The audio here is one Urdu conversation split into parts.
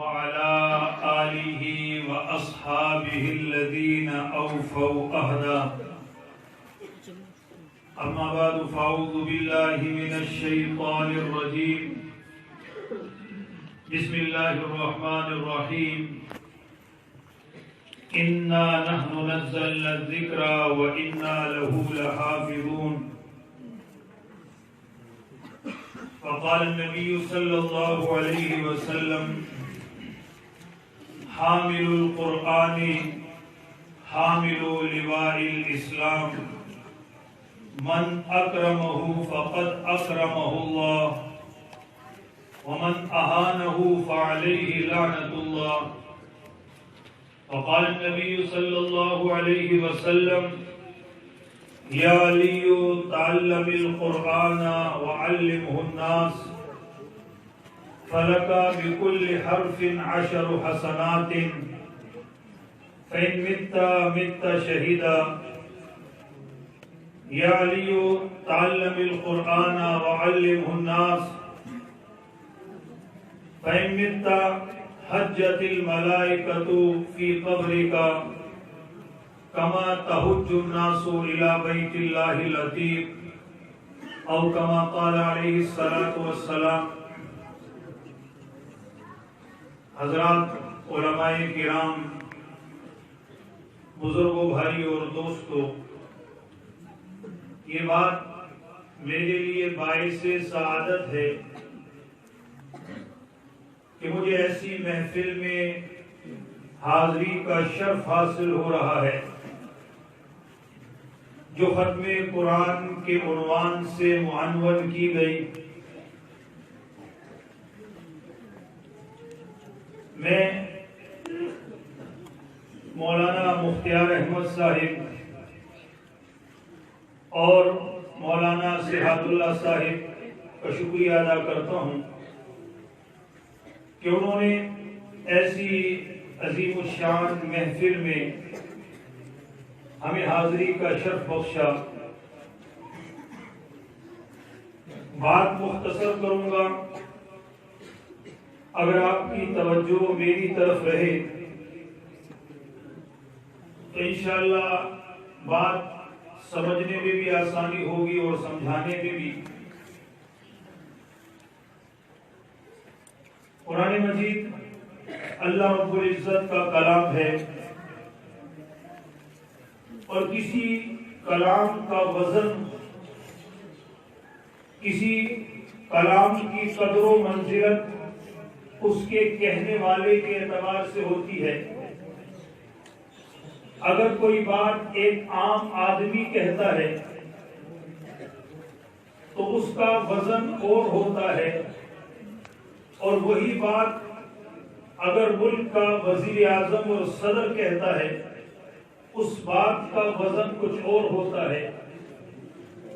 وعلى آله وأصحابه الذين أوفوا عهدا. أما بعد فأعوذ بالله من الشيطان الرجيم. بسم الله الرحمن الرحيم. إنا نحن نزلنا الذكر وإنا له لحافظون. فقال النبي صلى الله عليه وسلم: حامل القرآن حامل لواء الإسلام، من أكرمه فقد أكرمه الله، ومن أهانه فعليه لعنة الله. وقال النبي صلى الله عليه وسلم: يا علي تعلم القرآن وعلمه الناس، فلك بكل حرف 10 حسنات، فإن مت شهيدا. يا علي تعلم القرآن وعلمه الناس، فإن مت حجت الملائكة في قبرك كما تحج الناس إلى بيت الله العتيق، أو كما قال عليه الصلاة والسلام. حضرات علماء کرام، بزرگوں، بھائی اور دوستوں، یہ بات میرے لیے باعث سعادت ہے کہ مجھے ایسی محفل میں حاضری کا شرف حاصل ہو رہا ہے جو ختم قرآن کے عنوان سے معنون کی گئی. میں مولانا مختار احمد صاحب اور مولانا صحت اللہ صاحب کا شکریہ ادا کرتا ہوں کہ انہوں نے ایسی عظیم الشان محفل میں ہمیں حاضری کا شرف بخشا. بات مختصر کروں گا، اگر آپ کی توجہ میری طرف رہے تو انشاءاللہ بات سمجھنے میں بھی آسانی ہوگی اور سمجھانے میں بھی. قرآن مجید اللہ رب العزت کا کلام ہے، اور کسی کلام کا وزن، کسی کلام کی قدر و منزلت اس کے کہنے والے کے اعتبار سے ہوتی ہے. اگر کوئی بات ایک عام آدمی کہتا ہے تو اس کا وزن اور ہوتا ہے، اور وہی بات اگر ملک کا وزیر اعظم اور صدر کہتا ہے اس بات کا وزن کچھ اور ہوتا ہے.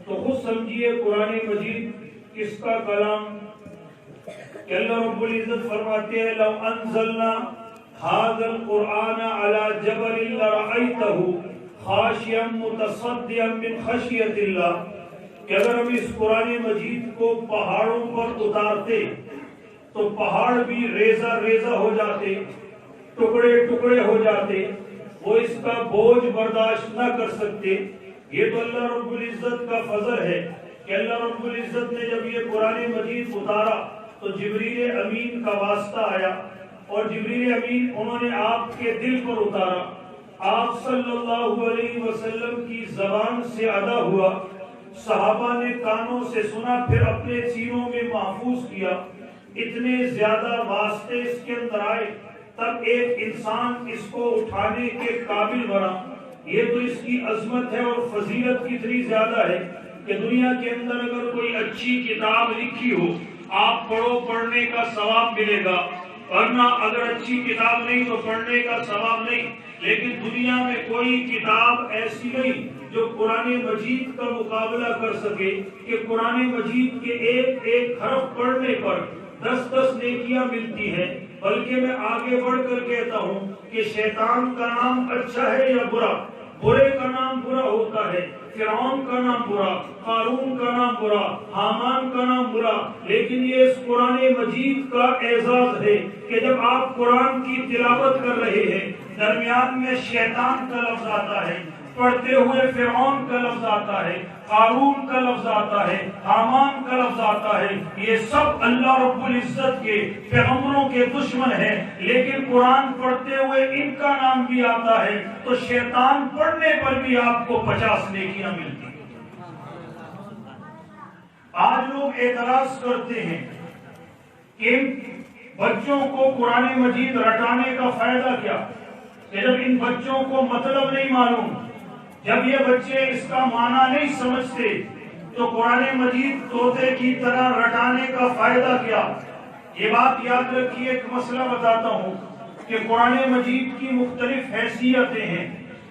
تو خود سمجھیے قرآن مجید کس کا کلام کہ اللہ رب العزت فرماتے ہیں: لو انزلنا هذا القرآن على جبل لرأيته خاشعا متصدعا من خشية الله. کہ اگر ہم اس قرآن مجید کو پہاڑوں پر اتارتے تو پہاڑ بھی ریزہ ریزہ ہو جاتے، ٹکڑے ٹکڑے ہو جاتے، وہ اس کا بوجھ برداشت نہ کر سکتے. یہ تو اللہ رب العزت کا فضل ہے کہ اللہ رب العزت نے جب یہ قرآن مجید اتارا تو جبریل امین کا واسطہ آیا، اور جبریل امین انہوں نے آپ کے دل پر اتارا. آپ صلی اللہ علیہ وسلم کی زبان سے ادا ہوا، صحابہ نے کانوں سے سنا، پھر اپنے سینوں میں محفوظ کیا. اتنے زیادہ واسطے اس کے اندر آئے تب ایک انسان اس کو اٹھانے کے قابل بنا. یہ تو اس کی عظمت ہے اور فضیلت کتنی زیادہ ہے کہ دنیا کے اندر اگر کوئی اچھی کتاب لکھی ہو آپ پڑھو، پڑھنے کا ثواب ملے گا، ورنہ اگر اچھی کتاب نہیں تو پڑھنے کا ثواب نہیں. لیکن دنیا میں کوئی کتاب ایسی نہیں جو قرآن مجید کا مقابلہ کر سکے کہ قرآن مجید کے ایک ایک حرف پڑھنے پر 10 نیکیاں ملتی ہیں. بلکہ میں آگے بڑھ کر کہتا ہوں کہ شیطان کا نام اچھا ہے یا برا، برے کا نام برا ہوتا ہے، فرعون کا نام برا، قارون کا نام برا، حامان کا نام برا، لیکن یہ اس قرآن مجید کا اعزاز ہے کہ جب آپ قرآن کی تلاوت کر رہے ہیں درمیان میں شیطان کا لفظ آتا ہے، پڑھتے ہوئے فرعون کا لفظ آتا ہے، قارون کا لفظ آتا ہے، حامان کا لفظ آتا ہے، یہ سب اللہ رب العزت کے پیغمبروں کے دشمن ہیں، لیکن قرآن پڑھتے ہوئے ان کا نام بھی آتا ہے تو شیطان پڑھنے پر بھی آپ کو 50 نیکیاں ملتی ہیں۔ آج لوگ اعتراض کرتے ہیں کہ بچوں کو قرآن مجید رٹانے کا فائدہ کیا، کہ جب ان بچوں کو مطلب نہیں معلوم، جب یہ بچے اس کا معنی نہیں سمجھتے تو قرآن مجید طوطے کی طرح رٹانے کا فائدہ کیا؟ یہ بات یاد رکھیے، ایک مسئلہ بتاتا ہوں کہ قرآن مجید کی مختلف حیثیتیں ہیں۔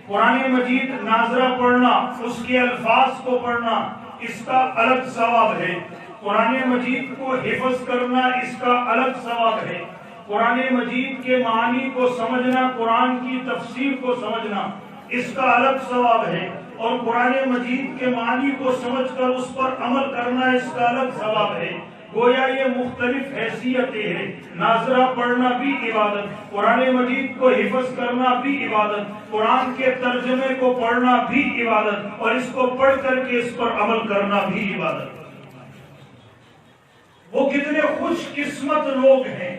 قرآن مجید ناظرہ پڑھنا، اس کے الفاظ کو پڑھنا، اس کا الگ ثواب ہے۔ قرآن مجید کو حفظ کرنا، اس کا الگ ثواب ہے۔ قرآن مجید کے معنی کو سمجھنا، قرآن کی تفسیر کو سمجھنا، اس کا الگ ثواب ہے، اور قرآن مجید کے معنی کو سمجھ کر اس پر عمل کرنا، اس کا الگ ثواب ہے۔ گویا یہ مختلف حیثیتیں ہیں۔ ناظرہ پڑھنا بھی عبادت، قرآن مجید کو حفظ کرنا بھی عبادت، قرآن کے ترجمے کو پڑھنا بھی عبادت، اور اس کو پڑھ کر کے اس پر عمل کرنا بھی عبادت۔ وہ کتنے خوش قسمت لوگ ہیں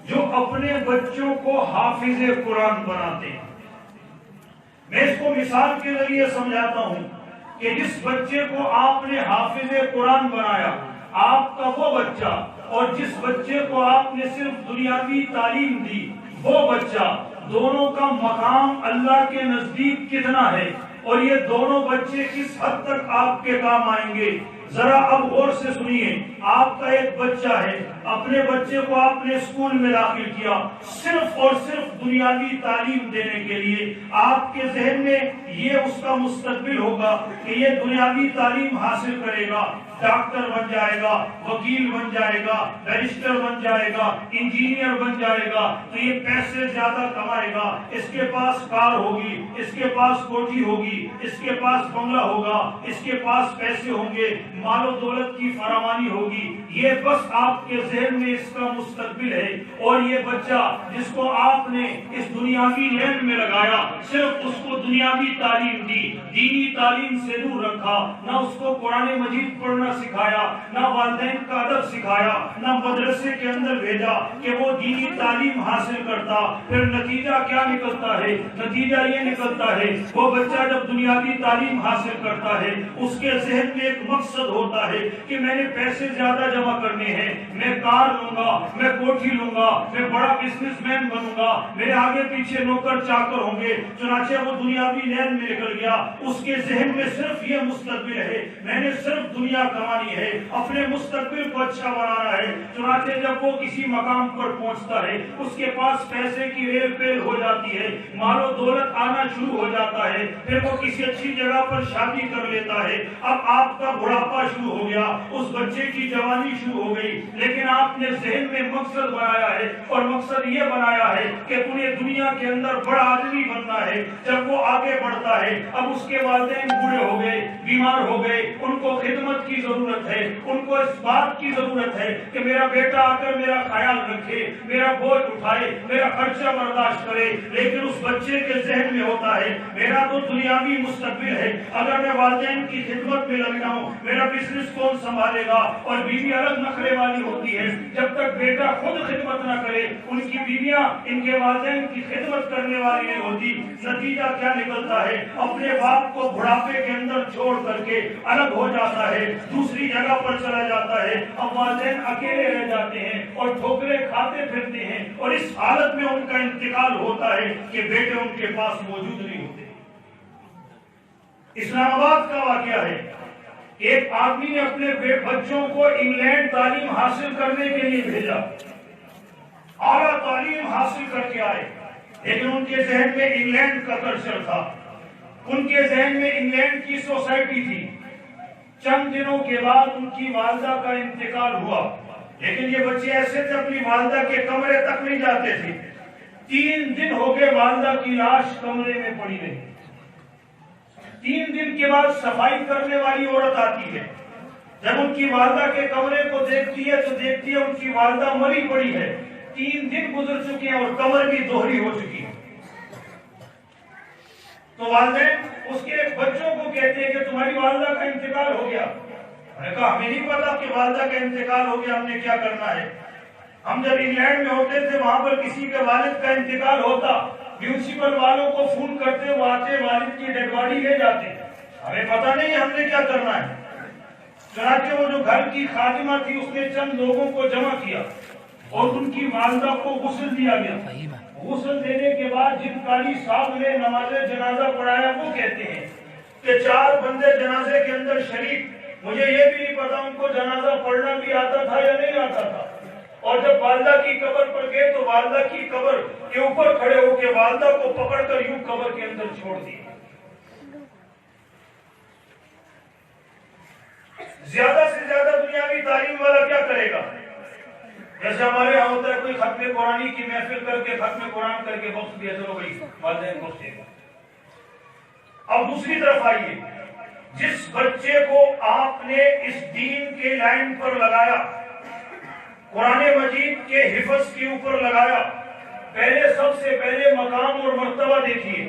جو اپنے بچوں کو حافظ قرآن بناتے ہیں۔ میں اس کو مثال کے ذریعے سمجھاتا ہوں کہ جس بچے کو آپ نے حافظ قرآن بنایا، آپ کا وہ بچہ، اور جس بچے کو آپ نے صرف دنیاوی تعلیم دی وہ بچہ، دونوں کا مقام اللہ کے نزدیک کتنا ہے، اور یہ دونوں بچے کس حد تک آپ کے کام آئیں گے۔ ذرا اب غور سے سنیے، آپ کا ایک بچہ ہے، اپنے بچے کو آپ نے اسکول میں داخل کیا صرف اور صرف دنیاوی تعلیم دینے کے لیے۔ آپ کے ذہن میں یہ اس کا مستقبل ہوگا کہ یہ دنیاوی تعلیم حاصل کرے گا، ڈاکٹر بن جائے گا، وکیل بن جائے گا، بیرسٹر بن جائے گا، انجینئر بن جائے گا، تو یہ پیسے زیادہ کمائے گا، اس کے پاس کار ہوگی، اس کے پاس کوٹھی ہوگی، اس کے پاس بنگلہ ہوگا، اس کے پاس پیسے ہوں گے، مال و دولت کی فراوانی ہوگی۔ یہ بس آپ کے ذہن میں اس کا مستقبل ہے، اور یہ بچہ جس کو آپ نے اس دنیاوی لین میں لگایا، صرف اس کو دنیاوی تعلیم دی، دینی تعلیم سے دور رکھا، نہ اس کو قرآن مجید پڑھنا سکھایا، نہ والدین کا ادب سکھایا، نہ مدرسے کے اندر بھیجا کہ وہ دینی تعلیم حاصل کرتا، پھر نتیجہ کیا نکلتا ہے؟ نتیجہ یہ نکلتا ہے وہ بچہ جب دنیاوی تعلیم حاصل کرتا ہے اس کے ذہن میں ایک مقصد ہوتا ہے کہ میں نے پیسے زیادہ جمع کرنے ہیں، میں کار لوں گا، میں کوٹھی لوں گا، میں بڑا بزنس مین بنوں گا، میرے آگے پیچھے نوکر چاکر ہوں گے۔ چنانچہ وہ دنیاوی لین میں نکل گیا، اس کے ذہن میں صرف یہ مستقبل ہے، میں نے صرف دنیا کمانی ہے، اپنے مستقبل کو اچھا بنانا ہے۔ چنانچہ جب وہ کسی مقام پر پہنچتا ہے، اس کے پاس پیسے کی ریل پیل ہو جاتی ہے، مال و دولت آنا شروع ہو جاتا ہے، پھر وہ کسی اچھی جگہ پر شادی کر لیتا ہے۔ اب آپ کا بڑھاپا شروع ہو گیا، اس بچے کی جوانی شروع ہو گئی، لیکن آپ نے ذہن میں مقصد بنایا ہے، اور مقصد یہ بنایا ہے کہ پوری دنیا کے اندر بڑا آدمی بننا ہے۔ جب وہ آگے بڑھتا ہے، اب اس کے والدین بوڑھے ہو گئے، بیمار ہو گئے، ان کو خدمت کی ضرورت ہے، ان کو اس بات کی ضرورت ہے کہ میرا بیٹا آ کر میرا خیال رکھے، میرا بوجھ اٹھائے، میرا خرچہ برداشت کرے، لیکن اس بچے کے ذہن میں ہوتا ہے میرا تو دنیاوی مستقبل ہے، اگر میں والدین کی خدمت میں لگ جاؤں میرا بزنس کون سنبھالے گا؟ اور بیوی الگ نخرے والی ہوتی ہے، جب تک بیٹا خود خدمت نہ کرے ان کی بیویاں ان کے والدین کی خدمت کرنے والی نہیں ہوتی۔ نتیجہ کیا نکلتا ہے؟ اپنے باپ کو بڑھاپے کے اندر چھوڑ کر کے الگ ہو جاتا ہے، دوسری جگہ پر چلا جاتا ہے، اب والدین اکیلے رہ جاتے ہیں اور ٹھوکریں کھاتے پھرتے ہیں، اور اس حالت میں ان کا انتقال ہوتا ہے کہ بیٹے ان کے پاس موجود نہیں ہوتے۔ اسلام آباد کا واقعہ ہے، ایک آدمی نے اپنے بچوں کو انگلینڈ تعلیم حاصل کرنے کے لیے بھیجا، اعلیٰ تعلیم حاصل کر کے آئے، لیکن ان کے ذہن میں انگلینڈ کا کلچر تھا، ان کے ذہن میں انگلینڈ کی سوسائٹی تھی۔ چند دنوں کے بعد ان کی والدہ کا انتقال ہوا، لیکن یہ بچے ایسے تھے اپنی والدہ کے کمرے تک نہیں جاتے تھے۔ 3 دن ہو گئے والدہ کی لاش کمرے میں پڑی رہی۔ 3 دن کے بعد صفائی کرنے والی عورت آتی ہے، جب ان کی والدہ کے کمرے کو دیکھتی ہے تو دیکھتی ہے ان کی والدہ مری پڑی ہے، 3 دن گزر چکے ہیں اور کمر بھی دوہری ہو چکی ہے۔ تو والدین اس کے بچوں کو کہتے ہیں کہ تمہاری والدہ کا انتقال ہو گیا۔ میں نے کہا ہمیں نہیں پتا کہ والدہ کا انتقال ہو گیا، ہم نے کیا کرنا ہے۔ ہم جب انگلینڈ میں ہوتے تھے وہاں پر کسی کے والد کا انتقال ہوتا، میونسپل والوں کو فون کرتے، وہ آتے والد کی ڈیڈ باڈی لے جاتے، ہمیں پتا نہیں ہم نے کیا کرنا ہے۔ چنانچہ وہ جو گھر کی خادمہ تھی اس نے چند لوگوں کو جمع کیا اور ان کی والدہ کو غسل دیا گیا۔ غسل دینے کے بعد جن قاری صاحب نے نماز جنازہ پڑھایا وہ کہتے ہیں کہ 4 بندے جنازے کے اندر شریک، مجھے یہ بھی نہیں پتا ان کو جنازہ پڑھنا بھی آتا تھا یا نہیں آتا تھا، اور جب والدہ کی قبر پر گئے تو والدہ کی قبر کے اوپر کھڑے ہو کے والدہ کو پکڑ کر یوں قبر کے اندر چھوڑ دیا۔ زیادہ سے زیادہ دنیاوی تعلیم والا کیا کرے گا؟ جیسے ہمارے یہاں ہوتا ہے کوئی ختم قرآنی کی محفل کر کے ختم قرآن کر کے بخش دیا، چلو بھائی والدین بخش دے گا۔ اب دوسری طرف آئیے، جس بچے کو آپ نے اس دین کے لائن پر لگایا، قرآن مجید کے حفظ کے اوپر لگایا، پہلے سب سے پہلے مقام اور مرتبہ دیکھیے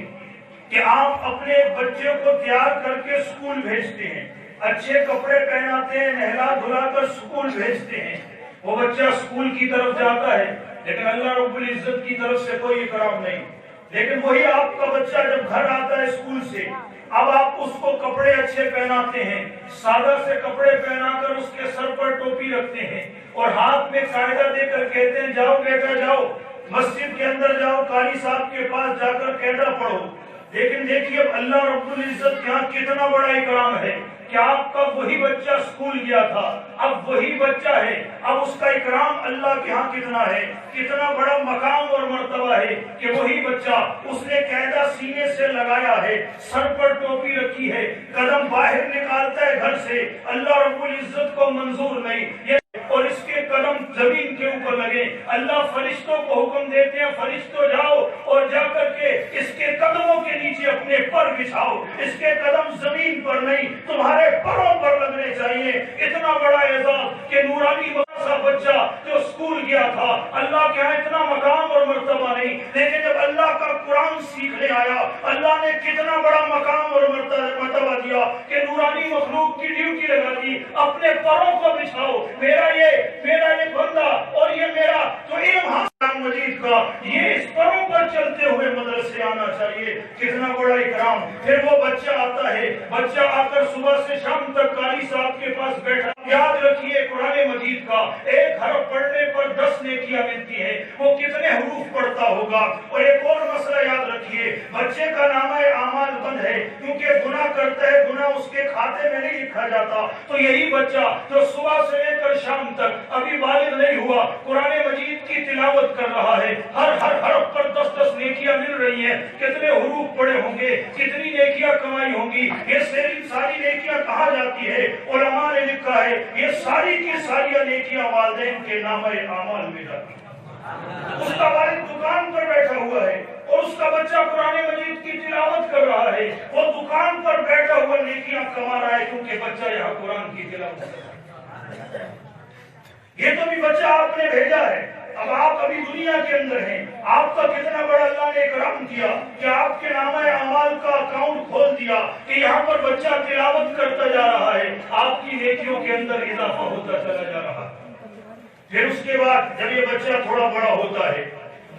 کہ آپ اپنے بچے کو تیار کر کے اسکول بھیجتے ہیں، اچھے کپڑے پہناتے ہیں، نہلا دھلا کر اسکول بھیجتے ہیں، وہ بچہ اسکول کی طرف جاتا ہے لیکن اللہ رب العزت کی طرف سے کوئی اکرام نہیں۔ لیکن وہی آپ کا بچہ جب گھر آتا ہے اسکول سے، اب آپ اس کو کپڑے اچھے پہناتے ہیں، سادہ سے کپڑے پہنا کر اس کے سر پر ٹوپی رکھتے ہیں اور ہاتھ میں قاعدہ دے کر کہتے ہیں جاؤ بیٹا جاؤ مسجد کے اندر جاؤ، قاری صاحب کے پاس جا کر قاعدہ پڑھو۔ لیکن دیکھیے اب اللہ رب العزت یہاں کتنا بڑا اکرام ہے کہ آپ کا وہی بچہ اسکول گیا تھا، اب وہی بچہ ہے، اب اس کا اکرام اللہ کے ہاں کتنا ہے، کتنا بڑا مقام اور مرتبہ ہے کہ وہی بچہ اس نے قاعدہ سینے سے لگایا ہے، سر پر ٹوپی رکھی ہے، قدم باہر نکالتا ہے گھر سے، اللہ رب العزت کو منظور نہیں، اور اس کے قدم زمین کے اوپر لگے، اللہ فرشتوں کو حکم دیتے ہیں فرشتوں جاؤ اور جا کر کے اس کے قدموں کے نیچے اپنے پر بچھاؤ، اس کے قدم زمین پر نہیں تمہارے پروں پر لگنے چاہیے۔ اتنا بڑا اعزاز کہ نورانی مدرسہ بچہ جو اسکول گیا تھا، اللہ کے ہاں اتنا مقام اور مرتبہ نہیں، لیکن جب اللہ کا قرآن سیکھنے آیا اللہ نے کتنا بڑا مقام اور مرتبہ دیا کہ نورانی مخلوق کی ڈیوٹی لگا دی، اپنے پروں کو بچھاؤ، میرا یہ بندہ اور یہ میرا جو علم قرآن مجید کا یہ اس پروں پر چلتے ہوئے مدرسے آنا چاہیے، کتنا بڑا اکرام۔ پھر وہ بچہ آتا ہے، بچہ آ کر صبح سے شام تک قاری صاحب کے پاس بیٹھا، یاد رکھیے قرآن مجید کا ایک حرف پڑھنے پر 10 نیکیاں ملتی ہے، وہ کتنے حروف پڑھتا ہوگا۔ اور ایک اور مسئلہ یاد رکھیے، بچے کا نامہ اعمال بند ہے کیونکہ گناہ کرتا ہے، گناہ اس کے کھاتے میں نہیں لکھا جاتا، تو یہی بچہ جو صبح سے لے کر شام تک ابھی بالغ نہیں ہوا قرآن مجید کی تلاوت کر رہا ہے، ہر حرف پر 10 نیکیاں مل رہی ہیں، کتنے حروف پڑے ہوں گے، کتنی نیکیاں کمائی ہوں گی۔ یہ ساری نیکیاں کہا جاتی ہے، علماء نے لکھا ہے یہ ساری کی ساری نیکیاں والدین کے نامہ اعمال میں جاتی ہیں۔ اس کا والد دکان پر بیٹھا ہوا ہے اور اس کا بچہ قرآن مجید کی تلاوت کر رہا ہے، وہ دکان پر بیٹھا ہوا نیکیاں کما رہا ہے کیونکہ بچہ یہاں قرآن کی تلاوت کر رہا ہے۔ یہ تو بھی بچہ آپ نے بھیجا ہے، اب آپ ابھی دنیا کے اندر ہیں، آپ کا کتنا بڑا اللہ نے اکرام کیا کہ آپ کے نامہ اعمال کا اکاؤنٹ کھول دیا کہ یہاں پر بچہ تلاوت کرتا جا رہا ہے، آپ کی نیکیوں کے اندر اضافہ ہوتا چلا جا رہا ہے۔ پھر اس کے بعد جب یہ بچہ تھوڑا بڑا ہوتا ہے،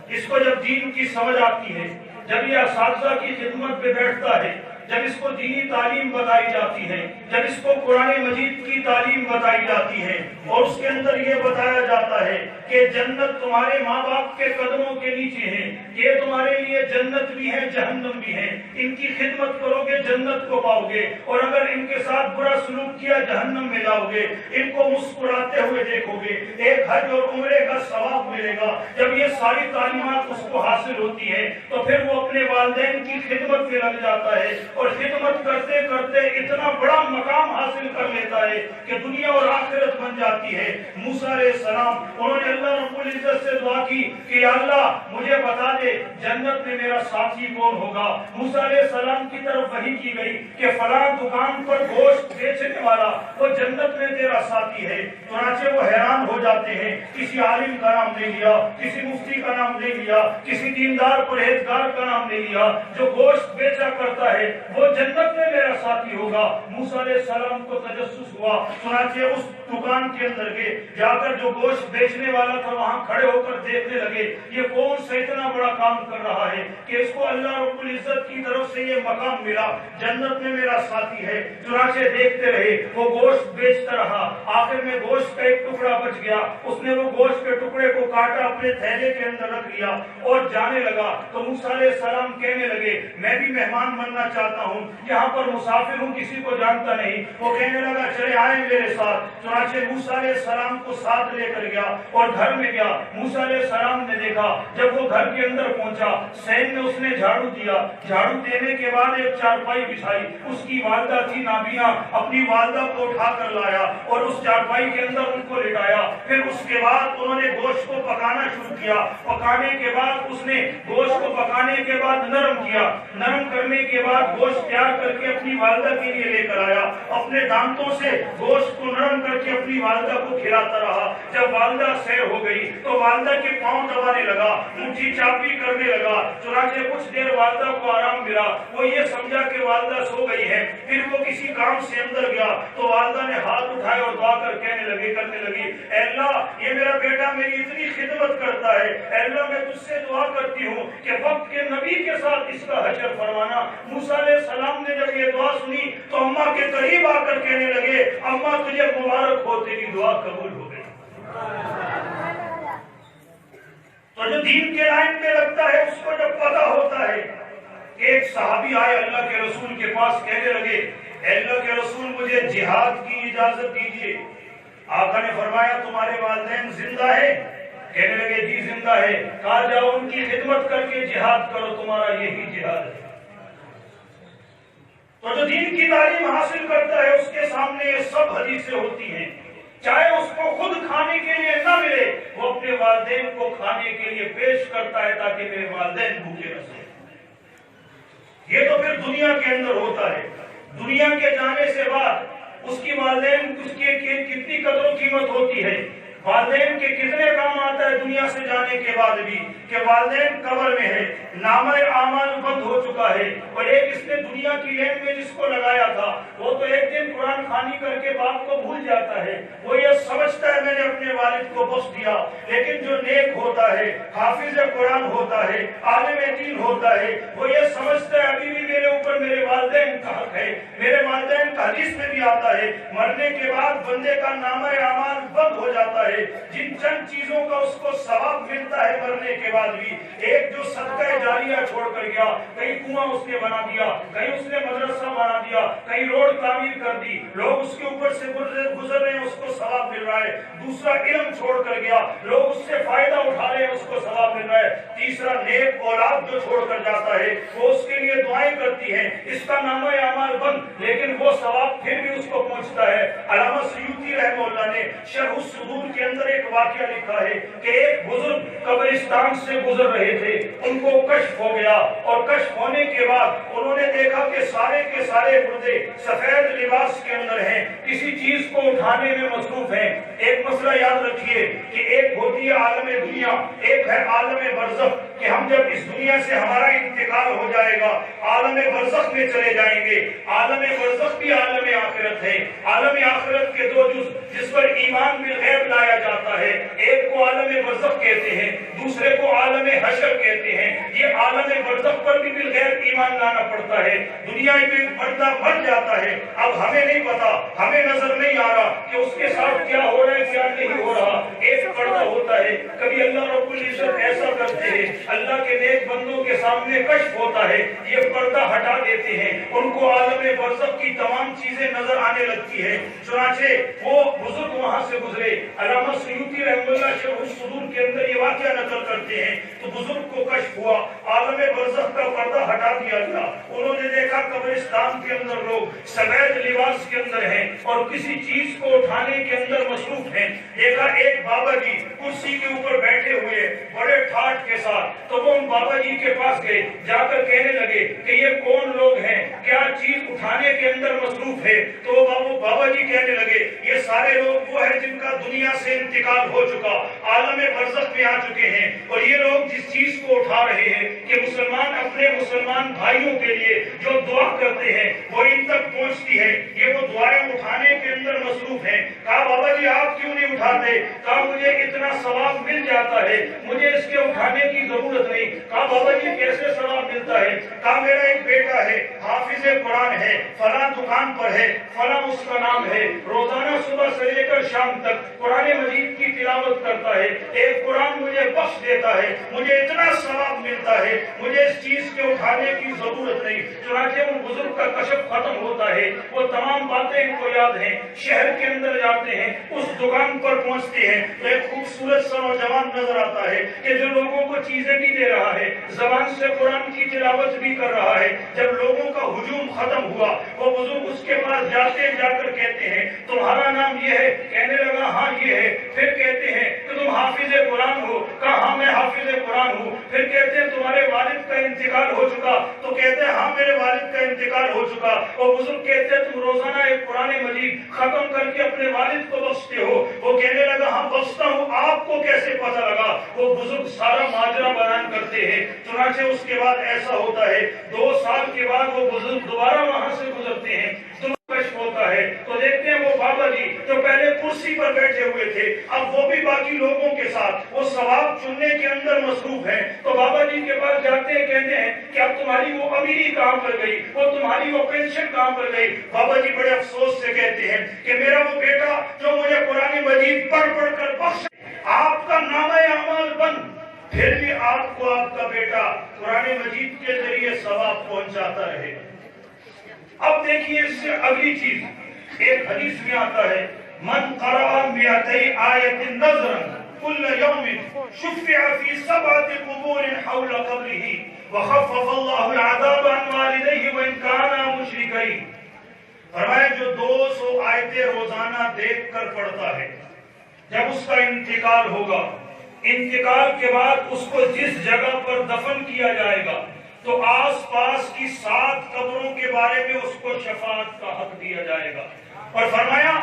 اس کو جب دین کی سمجھ آتی ہے، جب یہ اساتذہ کی خدمت پہ بیٹھتا ہے، جب اس کو دینی تعلیم بتائی جاتی ہے، جب اس کو قرآن مجید کی تعلیم بتائی جاتی ہے اور اس کے اندر یہ بتایا جاتا ہے کہ جنت تمہارے ماں باپ کے قدموں کے نیچے ہے، یہ تمہارے لیے جنت بھی ہے جہنم بھی ہے، ان کی خدمت کرو گے جنت کو پاؤ گے اور اگر ان کے ساتھ برا سلوک کیا جہنم میں جاؤ گے، ان کو مسکراتے ہوئے دیکھو گے، ایک حج اور عمرے کا ثواب ملے گا۔ جب یہ ساری تعلیمات اس کو حاصل ہوتی ہے تو پھر وہ اپنے والدین کی خدمت میں لگ جاتا ہے اور خدمت کرتے کرتے اتنا بڑا مقام حاصل کر لیتا ہے کہ دنیا اور آخرت بن جاتی ہے۔ موسیٰ علیہ السلام انہوں نے اللہ رب العزت سے دعا کی کہ یا اللہ مجھے بتا دے جنت میں میرا ساتھی کون ہوگا۔ موسیٰ علیہ السلام کی طرف وحی کی گئی کہ فلاں دکان پر گوشت بیچنے والا وہ جنت میں تیرا ساتھی ہے۔ چنانچہ وہ حیران ہو جاتے ہیں، کسی عالم کا نام نہیں لیا، کسی مفتی کا نام نہیں لیا، کسی دیندار پرہیزگار کا نام نہیں لیا، جو گوشت بیچا کرتا ہے وہ جنت میں میرا ساتھی ہوگا۔ موسیٰ علیہ السلام کو تجسس ہوا، چنانچہ اس دکان کے اندر گئے، جا کر جو گوشت بیچنے والا تھا وہاں کھڑے ہو کر دیکھنے لگے یہ کون سا اتنا بڑا کام کر رہا ہے کہ اس کو اللہ رب العزت کی طرف سے یہ مقام ملا، جنت میں میرا ساتھی ہے۔ چنانچہ دیکھتے رہے، وہ گوشت بیچتا رہا، آخر میں گوشت کا ایک ٹکڑا بچ گیا، اس نے وہ گوشت کے ٹکڑے کو کاٹا، اپنے تھیلے کے اندر رکھ لیا اور جانے لگا۔ تو موسیٰ علیہ السلام کہنے لگے میں بھی مہمان بننا چاہتا ہوں، یہاں پر مسافر ہوں، کسی کو جانتا نہیں۔ وہ کہنے لگا چلے آئیں میرے ساتھ۔ چنانچہ موسیٰ علیہ السلام کو ساتھ لے کر گیا اور گھر میں گیا۔ موسیٰ علیہ السلام نے دیکھا، جب وہ گھر کے اندر پہنچا سین میں اس نے جھاڑو دیا، جھاڑو دینے کے بعد ایک چارپائی بچھائی، اس کی والدہ تھی نابینا، اپنی والدہ کو اٹھا کر لایا اور اس چارپائی کے اندر ان کو لٹایا۔ پھر اس کے بعد انہوں نے گوشت کو پکانا شروع کیا، پکانے کے بعد اس نے گوشت کو پکانے کے بعد نرم کیا، نرم کرنے کے بعد گوشت تیار کر کے اپنی والدہ کے لیے لے کر آیا، اپنے دانتوں سے گوشت کو نرم کر کے اپنی والدہ کو کھلاتا رہا۔ جب والدہ سیر ہو گئی تو والدہ کے پاؤں دبانے لگا، مٹھی چاپی کرنے لگا۔ چنانچہ کچھ دیر والدہ کو آرام ملا، وہ یہ سمجھا کہ والدہ سو گئی ہے، پھر وہ کسی کام سے اندر گیا تو والدہ نے ہاتھ اٹھائے اور دعا کر کرنے لگی اے اللہ یہ میرا بیٹا میری اتنی خدمت کرتا ہے، اے اللہ میں تجھ سے دعا کرتی ہوں کہ وقت کے نبی کے ساتھ اس کا حشر فرمانا۔ موسیٰ علیہ السلام نے جب یہ دعا سنی تو اماں کے قریب آ کر کہنے لگے اماں تجھے مبارک ہو، تیری دعا قبول ہو گئی۔ تو جو دین کے لائن میں لگتا ہے اس کو جب پتہ ہوتا ہے کہ ایک صحابی آئے اللہ کے رسول کے پاس، کہنے لگے اے اللہ کے رسول مجھے جہاد کی اجازت دیجیے۔ آقا نے فرمایا تمہارے والدین زندہ ہیں؟ کہنے لگے جی زندہ ہے۔ کہا جاؤ ان کی خدمت کر کے جہاد کرو، تمہارا یہی جہاد ہے۔ تو جو دین کی تعلیم حاصل کرتا ہے اس کے سامنے یہ سب حدیثیں ہوتی ہیں، چاہے اس کو خود کھانے کے لیے نہ ملے وہ اپنے والدین کو کھانے کے لیے پیش کرتا ہے تاکہ میرے والدین بھوکے نہ سویں۔ یہ تو پھر دنیا کے اندر ہوتا ہے، دنیا کے جانے سے بعد اس کی والدین اس کی کتنی قدر و قیمت ہوتی ہے، والدین کے کتنے کام آتا ہے دنیا سے جانے کے بعد بھی، کہ والدین قبر میں ہے، نامہ اعمال بند ہو چکا ہے، اور ایک اس نے دنیا کی لین میں جس کو لگایا تھا وہ تو ایک دن قرآن خوانی کر کے باپ کو بھول جاتا ہے، وہ یہ سمجھتا ہے میں نے اپنے والد کو بخش دیا۔ لیکن جو نیک ہوتا ہے، حافظ قرآن ہوتا ہے، عالم دین ہوتا ہے، وہ یہ سمجھتا ہے ابھی بھی میرے اوپر میرے والدین کا حق ہے۔ میرے والدین کا حدیث میں بھی آتا ہے مرنے کے بعد بندے کا نامہ اعمال بند ہو جاتا ہے، جن چند چیزوں کا اس کو ثواب ملتا ہے مرنے کے بعد بھی، ایک جو صدقہ جاریہ چھوڑ کر گیا، کہیں کنواں اس نے بنا دیا، کہیں اس نے مدرسہ بنا دیا، کہیں روڈ تعمیر کر دی، لوگ اس کے اوپر سے گزر رہے ہیں اس کو ثواب مل رہا ہے۔ دوسرا علم چھوڑ کر گیا، لوگ اس سے فائدہ اٹھا رہے ہیں اس کو ثواب مل رہا ہے۔ تیسرا نیک اولاد جو چھوڑ کر جاتا ہے وہ اس کے لیے دعائیں کرتی ہیں، اس کا نامہ اعمال بند، لیکن وہ ثواب پھر بھی اس کو پہنچتا ہے۔ علامہ سیوطی رحمہ اللہ نے شرح الصدور کے اندر ایک واقعہ لکھا ہے کہ ایک بزرگ قبرستان سے گزر رہے تھے، ان کو کشف ہو گیا، اور کشف ہونے کے بعد انہوں نے دیکھا کہ سارے کے سارے مردے سفید لباس کے اندر ہیں، کسی چیز کو اٹھانے میں مصروف ہیں۔ ایک مسئلہ یاد رکھیے کہ ایک ہوتی ہے عالم دنیا، ایک ہے عالم برزخ، کہ ہم جب اس دنیا سے ہمارا انتقال ہو جائے گا عالم برزخ میں چلے جائیں گے۔ عالم برزخ بھی عالم آخرت ہے۔ عالم آخرت کے دو جز جس پر ایمان بالغیب لایا جاتا ہے، ایک کو عالم برزخ کہتے ہیں، دوسرے کو عالم حشر کہتے ہیں۔ یہ عالم برزخ پر بھی بالغیب ایمان لانا پڑتا ہے۔ دنیا میں بندہ مر جاتا ہے، اب ہمیں نہیں پتا، ہمیں نظر نہیں آ رہا کہ اس کے ساتھ کیا ہو رہا ہے کیا نہیں ہو رہا۔ ایک پردہ ہوتا ہے، کبھی اللہ رب العزت ایسا کرتے ہیں، اللہ کے نیک بندوں کے سامنے کشف ہوتا ہے، یہ پردہ ہٹا دیتے ہیں، ان کو عالم برزخ کی تمام چیزیں نظر آنے لگتی ہے۔ چنانچہ وہ بزرگ وہاں سے گزرے، علامہ سیوطی رحمۃ اللہ شرح الصدور کے اندر یہ واقعہ نقل کرتے ہیں، تو بزرگ کو کشف ہوا، عالم برزخ کا پردہ ہٹا دیا گیا، انہوں نے دیکھا قبرستان کے اندر لوگ سفید لباس کے اندر ہیں اور کسی چیز کو اٹھانے کے اندر مصروف ہیں، دیکھا ایک بابا جی کرسی کے اوپر بیٹھے ہوئے بڑے ٹھاٹ کے ساتھ، تو وہ ان بابا جی کے پاس گئے، جا کر کہنے لگے کہ یہ کون لوگ ہیں، کیا چیز اٹھانے کے اندر مصروف ہے؟ تو وہ بابا جی کہنے لگے یہ سارے لوگ وہ ہیں جن کا دنیا سے انتقال ہو چکا، عالم برزخ میں آ چکے ہیں، اور یہ لوگ جس چیز کو اٹھا رہے ہیں کہ مسلمان اپنے مسلمان بھائیوں کے لیے جو دعا کرتے ہیں وہ ان تک پہنچتی ہے، یہ وہ دعائیں اٹھانے کے اندر مصروف ہیں۔ کہا بابا جی آپ کیوں نہیں اٹھاتے؟ کہا مجھے اتنا ثواب مل جاتا ہے، مجھے اس کے اٹھانے کی ضرورت نہیں۔ کہا بابا جی کیسے ثواب ملتا ہے؟ کہا میرا ایک بیٹا ہے، حافظ قرآن ہے، فلاں دکان پر ہے، فلاں اس کا نام ہے، روزانہ صبح سے لے کر شام تک قرآن مجید کی تلاوت کرتا ہے، ایک قرآن مجھے بخش دیتا ہے، مجھے اتنا ثواب ملتا ہے، مجھے اس چیز کے اٹھانے کی ضرورت نہیں۔ چنانچہ ان بزرگ کا کشف ختم ہوتا ہے، وہ تمام باتیں ان کو یاد ہیں، شہر کے اندر جاتے ہیں، اس دکان پر پہنچتے ہیں تو ایک خوبصورت سا نوجوان نظر آتا ہے کہ جو لوگوں کو چیزیں بھی دے رہا ہے، زبان سے قرآن کی تلاوت بھی کر رہا ہے۔ جب لوگوں کا ہجوم ختم ہوا، وہ بزرگ اس کے پاس جاتے جا کر کہتے ہیں تمہارا نام یہ ہے؟ کہنے لگا ہاں یہ ہے۔ پھر کہتے ہیں کہ تم حافظ قرآن ہو؟ کہا ہاں میں حافظ قرآن ہوں۔ پھر کہتے ہیں تمہارے والد کا انتقال ہو چکا؟ تو کہتے ہیں ہاں میرے والد کا انتقال ہو چکا۔ اور بزرگ کہتے ہیں تم روزانہ ایک قرآن مجید ختم کر کے اپنے والد کو بخشتے ہو؟ وہ کہنے لگا ہاں بخشتا ہوں، آپ کو کیسے پتہ لگا؟ وہ بزرگ سارا ماجرا بیان کرتے ہیں۔ چنانچہ اس کے بعد ایسا ہوتا ہے 2 سال کے بعد وہ بزرگ دوبارہ وہاں سے گزرتے ہیں، کشف ہوتا ہے تو دیکھتے ہیں وہ بابا جی جو پہلے کرسی پر بیٹھے ہوئے تھے اب وہ بھی باقی لوگوں کے ساتھ وہ ثواب چننے کے اندر مصروف ہیں۔ تو بابا جی کے پاس جاتے ہیں، کہتے ہیں کہ اب تمہاری وہ امیری کہاں پر گئی، وہ تمہاری وہ پینشن کہاں پر گئی؟ بابا جی بڑے افسوس سے کہتے ہیں کہ میرا وہ بیٹا جو مجھے قرآن مجید پڑھ پڑھ کر بخش، آپ کا نامہ اعمال بند، پھر بھی آپ کو آپ کا بیٹا قرآن مجید کے ذریعے ثواب پہنچاتا رہے۔ اب دیکھیے اس سے اگلی چیز، ایک حدیث میں آتا ہے من قرأ 200 آیت نظرا كل يوم شفع في 7 قبور حول قبره وخفف الله العذاب عن والديه وان كانا مشركين۔ فرمایا جو 200 آیتیں روزانہ دیکھ کر پڑھتا ہے، جب اس کا انتقال ہوگا، انتقال کے بعد اس کو جس جگہ پر دفن کیا جائے گا تو آس پاس کی 7 قبروں کے بارے میں اس کو شفاعت کا حق دیا جائے گا۔ اور فرمایا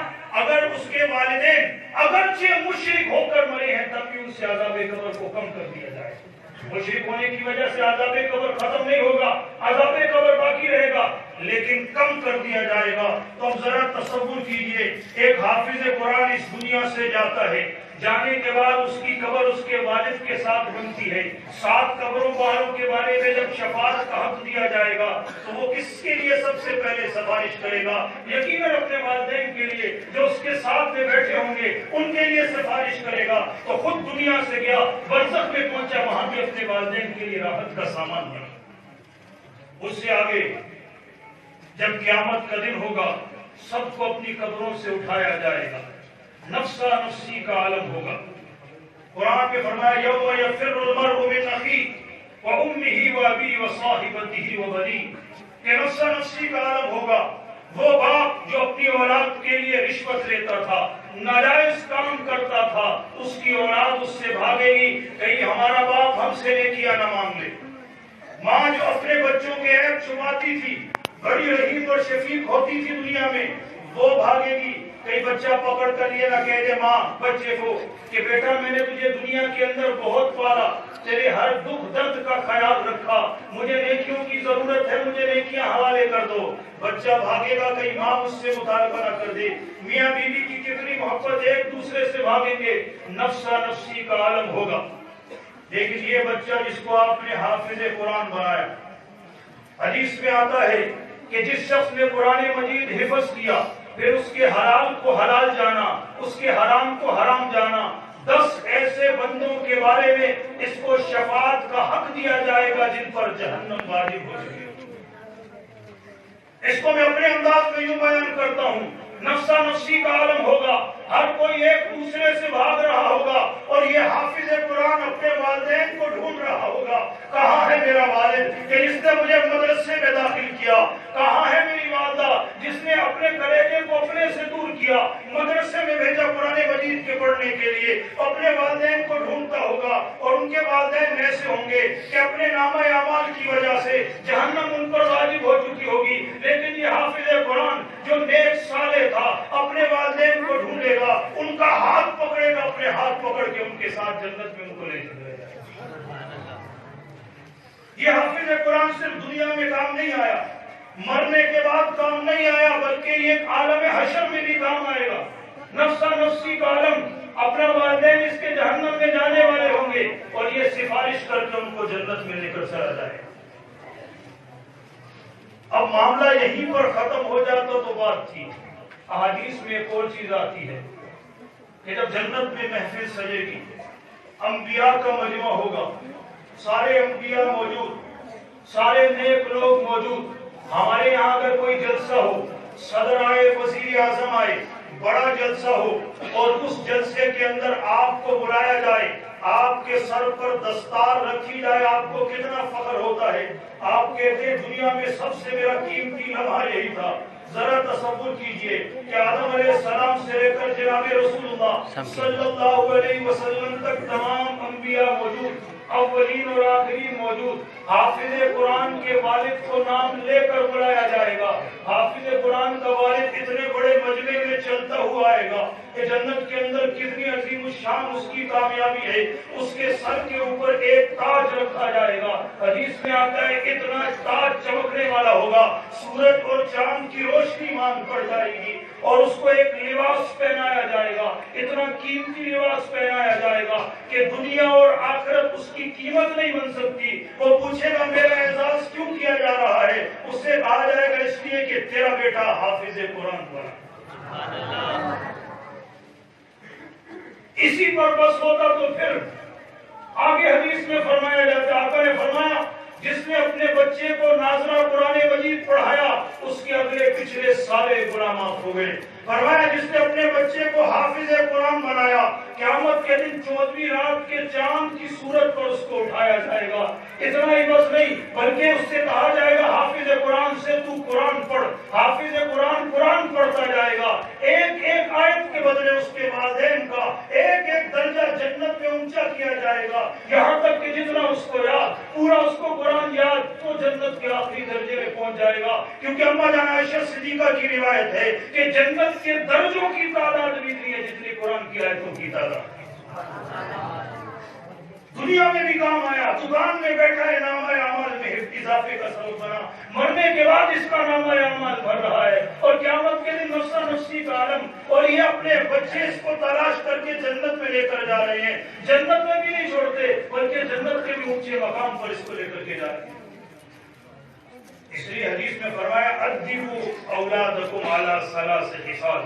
اگر اس کے والدین اگرچہ مشرک ہو کر مرے ہیں تب بھی ان سے عذاب قبر کو کم کر دیا جائے گا۔ مشرک ہونے کی وجہ سے عذاب قبر ختم نہیں ہوگا، عذاب قبر باقی رہے گا لیکن کم کر دیا جائے گا۔ تو اب ذرا تصور کیجئے ایک حافظ قرآن اس دنیا سے جاتا ہے، جانے کے بعد اس کی قبر اس کے والد کے ساتھ بنتی ہے، 7 قبروں والوں کے بارے میں جب شفاعت کا حق دیا جائے گا تو وہ کس کے لیے سب سے پہلے سفارش کرے گا؟ یقیناً اپنے والدین کے لیے جو اس کے ساتھ میں بیٹھے ہوں گے ان کے لیے سفارش کرے گا۔ تو خود دنیا سے گیا، برزخ میں پہنچا، وہاں بھی اپنے والدین کے لیے راحت کا سامان بنا۔ اس سے آگے جب قیامت کا دن ہوگا سب کو اپنی قبروں سے اٹھایا جائے گا، نفسا نفسی کا عالم ہوگا۔ قرآن پہ فرمایا یوم یفر المرء من اخیہ وامہ وابیہ وصاحبتہ وبنیہ، کہ نفسا نفسی کا عالم ہوگا۔ وہ باپ جو اپنی اولاد کے لیے رشوت لیتا تھا، ناجائز کام کرتا تھا، اس کی اولاد اس سے بھاگے گی کہیں ہمارا باپ ہم سے نیکیاں نہ مانگ لے۔ ماں جو اپنے بچوں کے عیب چھپاتی تھی، بڑی رحیم اور شفیق ہوتی تھی دنیا میں، وہ بھاگے گی کئی بچہ پکڑ کر یہ نہ کہہ دے ماں بچے کو کہ بیٹا میں نے تجھے دنیا کے اندر بہت پالا، تیرے ہر دکھ درد کا خیال رکھا، مجھے نیکیوں کی ضرورت ہے، مجھے نیکیاں حوالے کر دو۔ بچہ بھاگے گا کہیں ماں اس سے مطالبہ نہ کر دے۔ میاں بیوی کی کتنی محبت، ایک دوسرے سے بھاگیں گے، نفسا نفسی کا عالم ہوگا۔ لیکن یہ بچہ جس کو آپ نے حافظ قرآن بنایا، حدیث میں آتا ہے کہ جس شخص نے قرآن مجید حفظ کیا پھر اس کے حلال کو حلال جانا، اس کے حرام کو حرام جانا، 10 ایسے بندوں کے بارے میں اس کو شفاعت دیا جائے گا جن پر جہنم واجب ہو چکی ہے۔ اس کو میں اپنے انداز میں یوں بیان کرتا ہوں، نفسا نفسی کا عالم ہوگا، ہر کوئی ایک دوسرے سے بھاگ رہا ہوگا، اور یہ حافظ قرآن اپنے والدین کو ڈھونڈ رہا ہوگا، کہاں ہے میرا والد کہ جس نے مجھے مدرسے میں داخل کیا، کہاں ہے میری والدہ جس نے اپنے کلیجے کو اپنے سے دور کیا، مدرسے میں بھیجا قرآن مجید کے پڑھنے کے لیے، اپنے والدین کو ڈھونڈتا ہوگا، اور ان کے والدین ایسے ہوں گے کہ اپنے نامہ اعمال کی وجہ سے جہنم ان پر واجب ہو چکی ہوگی، لیکن یہ حافظ قرآن جو نیک صالح تھا اپنے والدین کو ڈھونڈے گا، ان کا ہاتھ پکڑے گا، اپنے ہاتھ پکڑ کے ان کے ساتھ جنت میں ان کو لے چلے گا۔ یہ حافظ قرآن صرف دنیا میں کام نہیں آیا، مرنے کے بعد کام نہیں آیا، بلکہ یہ عالم حشر میں بھی کام آئے گا۔ نفسا نفسی کا عالم، اپنا والدین اس کے جہنم میں جانے والے ہوں گے، اور یہ سفارش کر کے ان کو جنت میں لے کر چلا جائے گا۔ اب معاملہ یہیں پر ختم ہو جاتا تو بات تھی، احادیث میں ایک اور چیز آتی ہے کہ جب جنت میں محفل سجے گی، انبیاء کا مجمع ہوگا، سارے انبیاء موجود، سارے نیک لوگ موجود۔ ہمارے یہاں اگر کوئی جلسہ ہو، صدر آئے، وزیر اعظم آئے، بڑا جلسہ ہو، اور اس جلسے کے اندر آپ کو بلایا جائے، آپ کے سر پر دستار رکھی جائے، آپ کو کتنا فخر ہوتا ہے۔ آپ کہتے ہیں دنیا میں سب سے میرا قیمتی لمحہ یہی تھا۔ ذرا تصور کیجئے کہ آدم علیہ السلام سے لے کر جناب رسول اللہ صلی اللہ علیہ وسلم تک تمام انبیاء موجود، اولین اور آخرین موجود۔ حافظ قرآن کے والد کو نام لے کر بلایا جائے گا، حافظ قرآن کا والد اتنے بڑے مجمع میں چلتا ہوا آئے گا کہ جنت کے اندر کتنی عظیم الشان اس کی کامیابی ہے۔ اس کے سر کے اوپر ایک تاج رکھا جائے گا، حدیث میں آتا ہے اتنا تاج چمکنے والا ہوگا، سورج اور چاند کی روشنی مان پڑ جائے گی، اور اس کو ایک لباس پہنایا جائے گا، اتنا قیمتی لباس پہنایا جائے گا کہ دنیا اور آخرت اس کی قیمت نہیں بن سکتی۔ وہ پوچھے گا میرا اعزاز کیوں کیا جا رہا ہے؟ اس سے کہا جائے گا اس لیے کہ تیرا بیٹا حافظ قرآن پڑھا۔ اسی پر بس ہوتا تو پھر آگے حدیث میں فرمایا جاتا، آقا نے فرمایا جس نے اپنے بچے کو ناظرہ قرآن مجید پڑھایا اس کے اگلے پچھلے سارے گناہ معاف ہو گئے۔ فرمایا جس نے اپنے بچے کو حافظ قرآن بنایا، قیامت کے دن 14ویں رات کے چاند کی صورت پر اس کو اٹھایا جائے گا۔ اتنا ہی بس نہیں، بلکہ اس سے کہا جائے گا حافظ قرآن سے تو قرآن پڑھ، حافظ قرآن قرآن پڑھتا جائے گا۔ ایک ایک آیت کے بدلے اس کے والدین کا ایک ایک درجہ جنت میں اونچا کیا جائے گا، یہاں تک کہ جتنا اس کو یاد، پورا اس کو قرآن یاد، تو جنت کے آخری درجے میں پہنچ جائے گا۔ کیونکہ اماں جان عائشہ صدیقہ کی روایت ہے کہ جنت کے درجوں کی تعداد بھی نہیں ہے جتنی قرآن کی آیتوں کی تعداد۔ دنیا میں بھی کام آیا، دکان میں بیٹھا ہے، نامہ اعمال میں اضافے کا سبب بنا، مرنے کے بعد اس کا نامہ اعمال بھر رہا ہے، اور قیامت کے دن نفسا نفسی کا عالم، اور یہ اپنے بچے اس کو تلاش کر کے جنت میں لے کر جا رہے ہیں۔ جنت میں بھی نہیں چھوڑتے بلکہ جنت کے بھی اونچے مقام پر اس کو لے کر کے جا رہے ہیں۔ اس لیے حدیث میں فرمایا ادبوا اولادکم علی ثلاث خصال،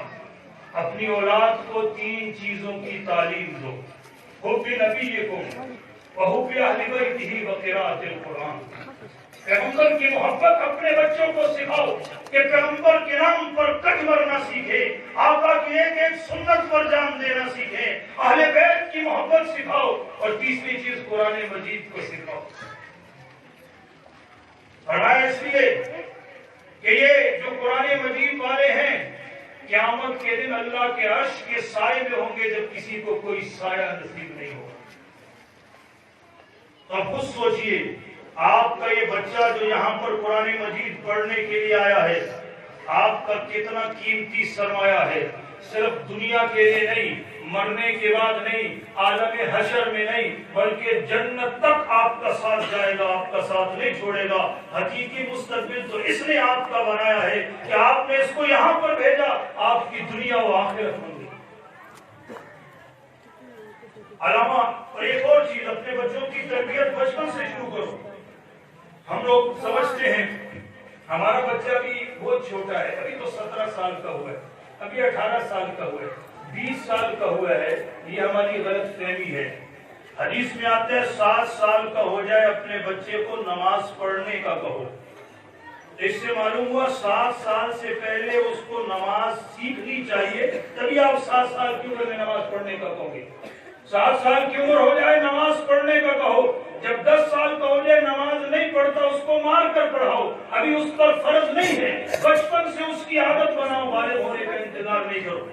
اپنی اولاد کو 3 چیزوں کی تعلیم دو، حب نبیکم وحب اہل بیتہ وقراءۃ القرآن۔ پیغمبر کی محبت اپنے بچوں کو سکھاؤ کہ پیغمبر کے نام پر کٹ مرنا سیکھے، آقا کی ایک ایک سنت پر جان دینا سیکھے، اہل بیت کی محبت سکھاؤ، اور تیسری چیز قرآن مجید کو سکھاؤ۔ فرمایا اس لیے کہ یہ جو قرآن مجید والے ہیں قیامت کے دن اللہ کے عرش کے سائے میں ہوں گے جب کسی کو کوئی سایہ نصیب نہیں ہوگا۔ تو خود سوچئے آپ کا یہ بچہ جو یہاں پر قرآن مجید پڑھنے کے لیے آیا ہے، آپ کا کتنا قیمتی سرمایہ ہے، صرف دنیا کے لیے نہیں، مرنے کے بعد نہیں، عالم حشر میں نہیں، بلکہ جنت تک آپ کا ساتھ جائے گا، آپ کا ساتھ نہیں چھوڑے گا۔ حقیقی مستقبل تو اس نے آپ کا بنایا ہے کہ آپ نے اس کو یہاں پر بھیجا، آپ کی دنیا و آخرت بن گئی۔ علامہ اور ایک اور چیز، اپنے بچوں کی تربیت بچپن سے شروع کرو۔ ہم لوگ سمجھتے ہیں ہمارا بچہ بھی بہت چھوٹا ہے، ابھی تو 17 سال کا ہوا ہے، ابھی 18 سال کا ہوا ہے، 20 سال کا ہوا ہے، یہ ہماری غلط فہمی ہے۔ حدیث میں آتا ہے 7 سال کا ہو جائے اپنے بچے کو نماز پڑھنے کا کہو. اس سے معلوم ہوا 7 سال سے پہلے اس کو نماز سیکھنی چاہیے, تبھی آپ 7 سال کی عمر میں نماز پڑھنے کا کہو گے. 7 سال کی عمر ہو جائے نماز پڑھنے کا کہو. جب 10 سال کا ہو جائے نماز نہیں پڑھتا اس کو مار کر پڑھاؤ, ابھی اس پر فرض نہیں ہے. بچپن سے اس کی عادت بناؤ, بالغ ہونے کا انتظار نہیں کرو.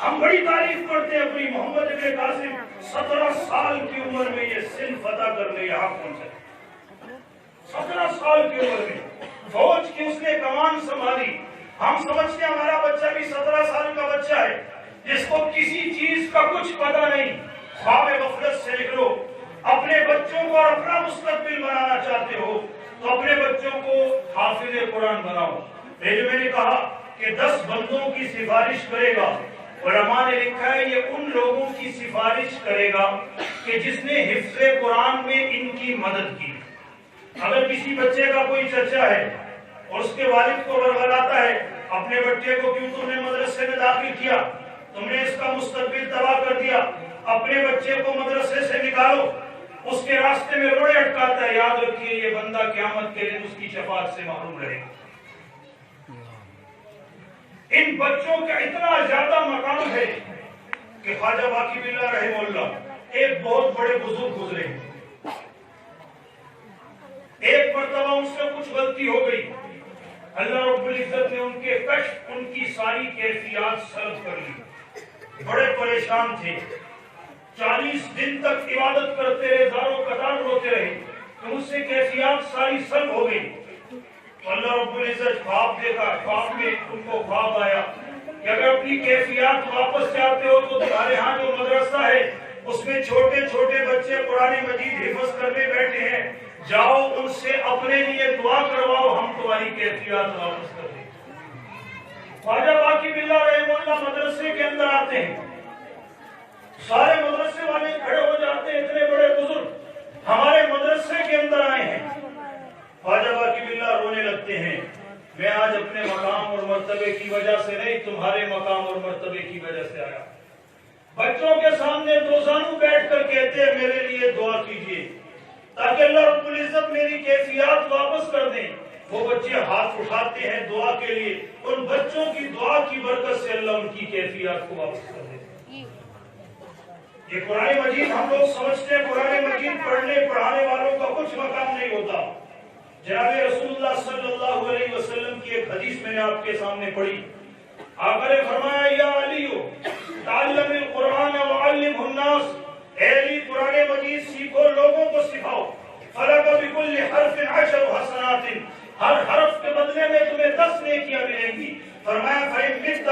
ہم بڑی تعریف کرتے ہیں اپنی محمد ابن قاسم 17 سال کی عمر میں یہ صنف ادا کرنے یہاں پہنچے. 17 سال کی عمر میں فوج کی اس نے کمان سنبھالی. ہم سمجھتے ہیں ہمارا بچہ بھی 17 سال کا بچہ ہے جس کو کسی چیز کا کچھ پتا نہیں. خواب غفلت سے نکلو. اپنے بچوں کو اور اپنا مستقبل بنانا چاہتے ہو تو اپنے بچوں کو حافظ قرآن بناؤ. میں نے کہا کہ 10 بندوں کی سفارش کرے گا. علماء نے لکھا ہے یہ ان لوگوں کی سفارش کرے گا کہ جس نے حفظ قرآن میں ان کی مدد کی. اگر کسی بچے کا کوئی چچا ہے اور اس کے والد کو ورغلاتا ہے, اپنے بچے کو کیوں تم نے مدرسے میں داخل کیا, تم نے اس کا مستقبل تباہ کر دیا, اپنے بچے کو مدرسے سے نکالو. اس کے راستے میں روڑے اٹکاتا ہے, یاد رکھیے یہ بندہ قیامت کے دن اس کی شفاعت سے محروم رہے گا. ان بچوں کا اتنا زیادہ مقام ہے کہ خواجہ باقی باللہ رحمہ اللہ ایک بہت بڑے بزرگ گزرے. ایک مرتبہ ان سے کچھ غلطی ہو گئی, اللہ رب العزت نے ان کے کشف, ان کی ساری کیفیات سلب کر لی. بڑے پریشان تھے, 40 دن تک عبادت کرتے رہے, زاروں قطار روتے رہے, تو ان سے کیفیات ساری سلب ہو گئی. تو اللہ رب العزت خواب دیکھا, خواب میں ان کو خواب آیا کہ اگر اپنی کیفیات واپس چاہتے ہو تو تمہارے ہاں جو مدرسہ ہے اس میں چھوٹے چھوٹے بچے قرآن مجید حفظ کرنے بیٹھے ہیں, جاؤ ان سے اپنے لیے دعا کرواؤ, ہم تمہاری کیفیات واپس کر دیں. خواجہ باقی باللہ رحمہ اللہ مدرسے کے اندر آتے ہیں, سارے مدرسے والے کھڑے ہو جاتے ہیں, اتنے بڑے بزرگ ہمارے مدرسے کے اندر آئے ہیں. خواجہ باقی باللہ رونے لگتے ہیں, میں آج اپنے مقام اور مرتبے کی وجہ سے نہیں, تمہارے مقام اور مرتبے کی وجہ سے آیا. بچوں کے سامنے دوزانو بیٹھ کر کہتے ہیں میرے لیے دعا کیجیے تاکہ اللہ رب العزت میری کیفیات واپس کر دیں. وہ بچے ہاتھ اٹھاتے ہیں دعا کے لیے, ان بچوں کی دعا کی برکت سے اللہ ان کی کیفیات کو واپس کر دے. یہ قرآن مجید ہم لوگ سمجھتے ہیں قرآن مجید پڑھنے پڑھانے والوں کا کچھ مقام نہیں ہوتا. جناب رسول اللہ صلی اللہ علیہ وسلم کی ایک حدیث میں نے آپ کے سامنے پڑھی. آقا نے فرمایا یا علیو تعلم القرآن وعلمہ الناس, اے علی قرآن مجید سیکھو لوگوں کو سکھاؤ. فلک بکل حرف 10 حسنات, ہر حرف کے بدلے میں تمہیں 10 نیکیاں ملیں گی. فرمایا فَإِن مِتَّ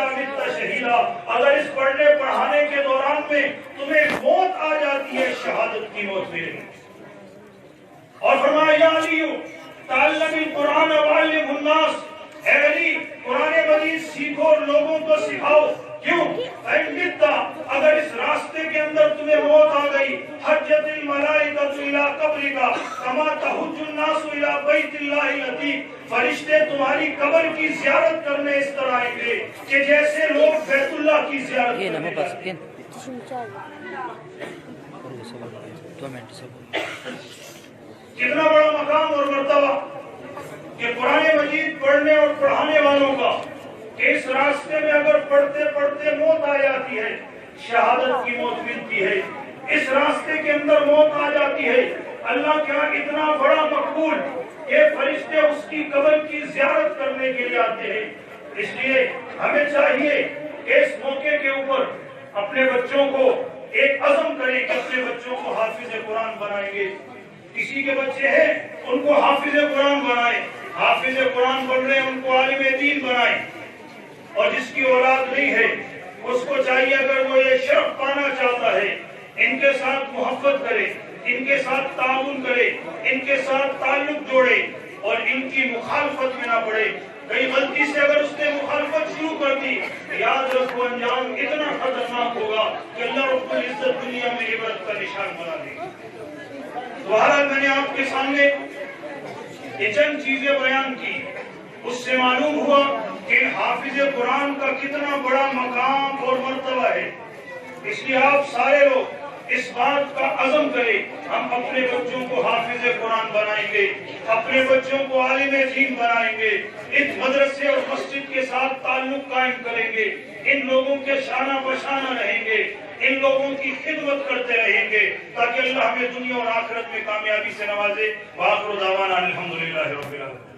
شَهِيدًا, اگر اس پڑھنے پڑھانے کے دوران میں تمہیں موت آ جاتی ہے شہادت کی موت ملے گی. اور فرمایا یا علیو تعلم القرآن وعلمہ الناس, اے علی قرآن مجید سیکھو لوگوں کو سکھاؤ. کیوں؟ فَإِن مِتَّ, اگر اس راستے کے اندر تمہیں موت آ گئی, حجت الملائکۃ الی قبرک کما تحج الناس الی بیت اللہ العتیق, فرشتے تمہاری قبر کی زیارت کرنے اس طرح آئیں گے کہ جیسے لوگ بیت اللہ کی زیارت کرتے ہیں. کتنا بڑا مقام اور مرتبہ کہ قرآن مجید پڑھنے اور پڑھانے والوں کا, کہ اس راستے میں اگر پڑھتے پڑھتے موت آ جاتی ہے شہادت کی موت ملتی ہے. اس راستے کے اندر موت آ جاتی ہے, اللہ کیا اتنا بڑا مقبول کہ فرشتے اس کی قبر کی زیارت کرنے کے لیے آتے ہیں. اس لیے ہمیں چاہیے کہ اس موقع کے اوپر اپنے بچوں کو ایک عزم کریں کہ اپنے بچوں کو حافظ قرآن بنائیں گے. کسی کے بچے ہیں ان کو حافظ قرآن بنائیں, حافظ قرآن بن رہے ہیں ان کو عالم دین بنائیں. اور جس کی اولاد نہیں ہے اس کو چاہیے اگر وہ یہ شرف پانا چاہتا ہے ان کے ساتھ محبت کرے, ان کے ساتھ تعاون کرے, ان کے ساتھ تعلق جوڑے اور ان کی مخالفت میں نہ پڑے. کئی غلطی سے اگر اس نے مخالفت شروع کر دی, یاد رکھو انجام اتنا خطرناک ہوگا کہ اللہ رب العزت دنیا میں عبرت کا نشان بنا دے گا. بہرحال میں نے آپ کے سامنے یہ چند چیزیں بیان کی, اس سے معلوم ہوا کہ حافظ قرآن کا کتنا بڑا مقام اور مرتبہ ہے. اس لیے آپ سارے لوگ اس بات کا عزم کرے ہم اپنے بچوں کو حافظ قرآن بنائیں گے، اپنے بچوں کو عالم دین بنائیں گے، اس مدرسے اور مسجد کے ساتھ تعلق قائم کریں گے، ان لوگوں کے شانہ بشانہ رہیں گے، ان لوگوں کی خدمت کرتے رہیں گے تاکہ اللہ ہمیں دنیا اور آخرت میں کامیابی سے نوازے۔ وآخر دعوانا الحمدللہ رب العالمین۔